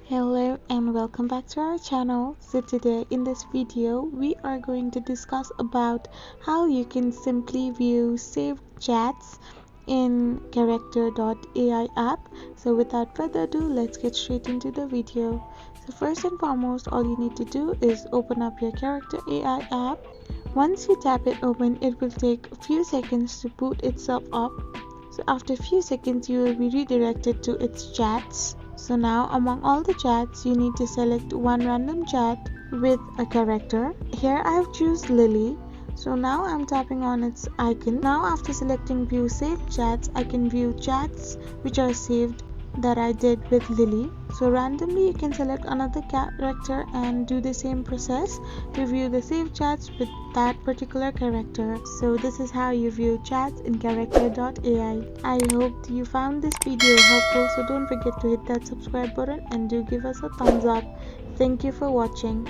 Hello and welcome back to our channel. So today in this video we are going to discuss about how you can simply view saved chats in character.ai app. So without further ado, let's get straight into the video. So first and foremost, all you need to do is open up your character AI app. Once you tap it open, it will take a few seconds to boot itself up. So after a few seconds you will be redirected to its chats. So now among all the chats you need to select one random chat with a character. Here I have choose Lily. So now I'm tapping on its icon. Now after selecting view saved chats, I can view chats which are saved that I did with Lily. So randomly you can select another character and do the same process to view the saved chats with that particular character. So this is how you view chats in character.ai. I hope you found this video helpful, so don't forget to hit that subscribe button and do give us a thumbs up. Thank you for watching.